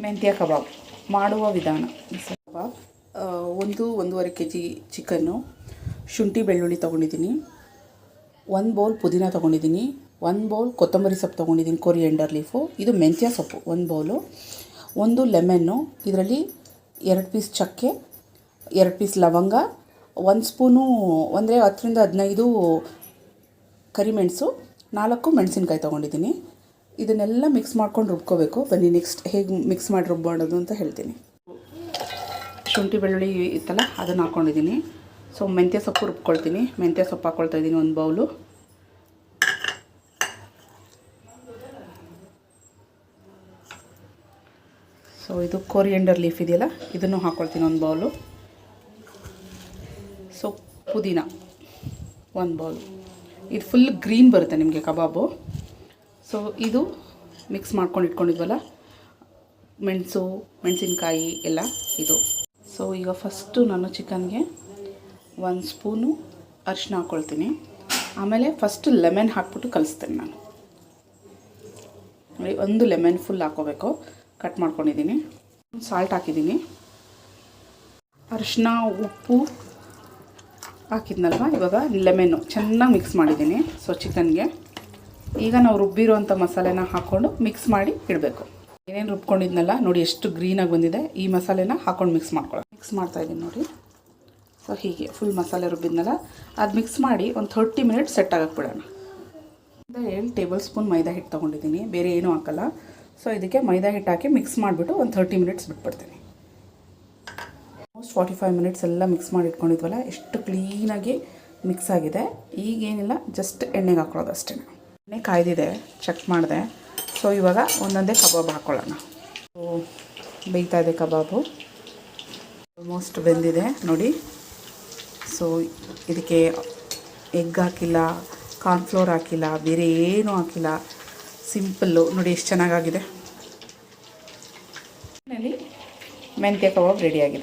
ಮೆಂತ್ಯ ಕಬಾಬ್ ಮಾಡುವ ವಿಧಾನ. ಕಬಾಬ್ 1-1.5 kg ಚಿಕನ್ನು, ಶುಂಠಿ ಬೆಳ್ಳುಳ್ಳಿ ತೊಗೊಂಡಿದ್ದೀನಿ, 1 ಬೌಲ್ ಪುದೀನ ತೊಗೊಂಡಿದ್ದೀನಿ, 1 ಬೌಲ್ ಕೊತ್ತಂಬರಿ ಸೊಪ್ಪು ತೊಗೊಂಡಿದ್ದೀನಿ, ಕೊರಿಯಂಡರ್ ಲೀಫು, ಇದು ಮೆಂತ್ಯ ಸೊಪ್ಪು 1 ಬೌಲು, 1 ಲೆಮನ್ನು, ಇದರಲ್ಲಿ 2 ಪೀಸ್ ಚಕ್ಕೆ, 2 ಪೀಸ್ ಲವಂಗ, 1 ಸ್ಪೂನು ಅಂದರೆ 10-15 ಕರಿಮೆಣಸು, 4 ಮೆಣಸಿನ್ಕಾಯಿ ತೊಗೊಂಡಿದ್ದೀನಿ. ಇದನ್ನೆಲ್ಲ ಮಿಕ್ಸ್ ಮಾಡ್ಕೊಂಡು ರುಬ್ಕೋಬೇಕು. ಬನ್ನಿ ನೆಕ್ಸ್ಟ್ ಹೇಗೆ ಮಿಕ್ಸ್ ಮಾಡಿ ರುಬ್ಬೋದು ಅಂತ ಹೇಳ್ತೀನಿ. ಶುಂಠಿ ಬೆಳ್ಳುಳ್ಳಿ ಇತ್ತಲ್ಲ ಅದನ್ನು ಹಾಕ್ಕೊಂಡಿದ್ದೀನಿ. ಸೊ ಮೆಂತ್ಯ ಸೊಪ್ಪು ರುಬ್ಕೊಳ್ತೀನಿ. ಮೆಂತ್ಯ ಸೊಪ್ಪು ಹಾಕ್ಕೊಳ್ತಾ ಇದ್ದೀನಿ 1 ಬೌಲು. ಸೊ ಇದು ಕೊರಿಯಂಡರ್ ಲೀಫ್ ಇದೆಯಲ್ಲ ಇದನ್ನು ಹಾಕ್ಕೊಳ್ತೀನಿ 1 ಬೌಲು. ಸೊ ಪುದೀನ 1 ಬೌಲು. ಇದು ಫುಲ್ ಗ್ರೀನ್ ಬರುತ್ತೆ ನಿಮಗೆ ಕಬಾಬು. ಸೊ ಇದು ಮಿಕ್ಸ್ ಮಾಡ್ಕೊಂಡು ಇಟ್ಕೊಂಡಿದ್ವಲ್ಲ ಮೆಣಸು ಮೆಣಸಿನ್ಕಾಯಿ ಎಲ್ಲ ಇದು. ಸೊ ಈಗ ಫಸ್ಟು ನಾನು ಚಿಕನ್ಗೆ 1 ಸ್ಪೂನು ಅರಿಶಿನ ಹಾಕ್ಕೊಳ್ತೀನಿ. ಆಮೇಲೆ ಫಸ್ಟು ಲೆಮನ್ ಹಾಕ್ಬಿಟ್ಟು ಕಲಿಸ್ತೀನಿ ನಾನು. ನೋಡಿ 1 ಲೆಮನ್ ಫುಲ್ ಹಾಕ್ಕೋಬೇಕು. ಕಟ್ ಮಾಡ್ಕೊಂಡಿದ್ದೀನಿ. ಸಾಲ್ಟ್ ಹಾಕಿದ್ದೀನಿ. ಅರಿಶಿನ ಉಪ್ಪು ಹಾಕಿದ್ನಲ್ವ, ಇವಾಗ ಲೆಮನ್ನು ಚೆನ್ನಾಗಿ ಮಿಕ್ಸ್ ಮಾಡಿದ್ದೀನಿ. ಸೊ ಚಿಕನ್ಗೆ ಈಗ ನಾವು ರುಬ್ಬಿರೋಂಥ ಮಸಾಲೆನ ಹಾಕ್ಕೊಂಡು ಮಿಕ್ಸ್ ಮಾಡಿ ಇಡಬೇಕು. ಏನೇನು ರುಬ್ಕೊಂಡಿದ್ನಲ್ಲ ನೋಡಿ ಎಷ್ಟು ಗ್ರೀನಾಗಿ ಬಂದಿದೆ. ಈ ಮಸಾಲೆನ ಹಾಕ್ಕೊಂಡು ಮಿಕ್ಸ್ ಮಾಡ್ತಾಯಿದ್ದೀನಿ ನೋಡಿ. ಸೊ ಹೀಗೆ ಫುಲ್ ಮಸಾಲೆ ರುಬ್ಬಿದ್ನಲ್ಲ ಅದು ಮಿಕ್ಸ್ ಮಾಡಿ ಒಂದು 30 ಮಿನಿಟ್ಸ್ ಸೆಟ್ ಆಗಕ್ಕೆ ಬಿಡೋಣ. 7 ಟೇಬಲ್ ಸ್ಪೂನ್ ಮೈದಾ ಹಿಟ್ಟು ತೊಗೊಂಡಿದ್ದೀನಿ, ಬೇರೆ ಏನೂ ಹಾಕಲ್ಲ. ಸೊ ಇದಕ್ಕೆ ಮೈದಾ ಹಿಟ್ಟು ಹಾಕಿ ಮಿಕ್ಸ್ ಮಾಡಿಬಿಟ್ಟು ಒಂದು 30 ಮಿನಿಟ್ಸ್ ಬಿಟ್ಬಿಡ್ತೀನಿ. ಆಲ್ಮೋಸ್ಟ್ 45 ಮಿನಿಟ್ಸ್ ಎಲ್ಲ ಮಿಕ್ಸ್ ಮಾಡಿ ಇಟ್ಕೊಂಡಿದ್ವಲ್ಲ ಎಷ್ಟು ಕ್ಲೀನಾಗಿ ಮಿಕ್ಸ್ ಆಗಿದೆ. ಈಗೇನಿಲ್ಲ, ಜಸ್ಟ್ ಎಣ್ಣೆಗೆ ಹಾಕೊಳ್ಳೋದು ಅಷ್ಟೇ. ಎಣ್ಣೆ ಕಾಯ್ದಿದೆ, ಚೆಕ್ ಮಾಡಿದೆ. ಸೊ ಇವಾಗ ಒಂದೊಂದೇ ಕಬಾಬ್ ಹಾಕ್ಕೊಳ್ಳೋಣ. ಸೊ ಬೇಯ್ತಾ ಇದೆ ಕಬಾಬು, ಆಲ್ಮೋಸ್ಟ್ ಬೆಂದಿದೆ ನೋಡಿ. ಸೊ ಇದಕ್ಕೆ ಎಗ್ ಹಾಕಿಲ್ಲ, ಕಾರ್ನ್ಫ್ಲೋರ್ ಹಾಕಿಲ್ಲ, ಬೇರೆ ಏನೂ ಹಾಕಿಲ್ಲ, ಸಿಂಪಲ್ಲು ನೋಡಿ ಎಷ್ಟು ಚೆನ್ನಾಗಾಗಿದೆ. ಮೆಂತ್ಯ ಕಬಾಬ್ ರೆಡಿಯಾಗಿದೆ.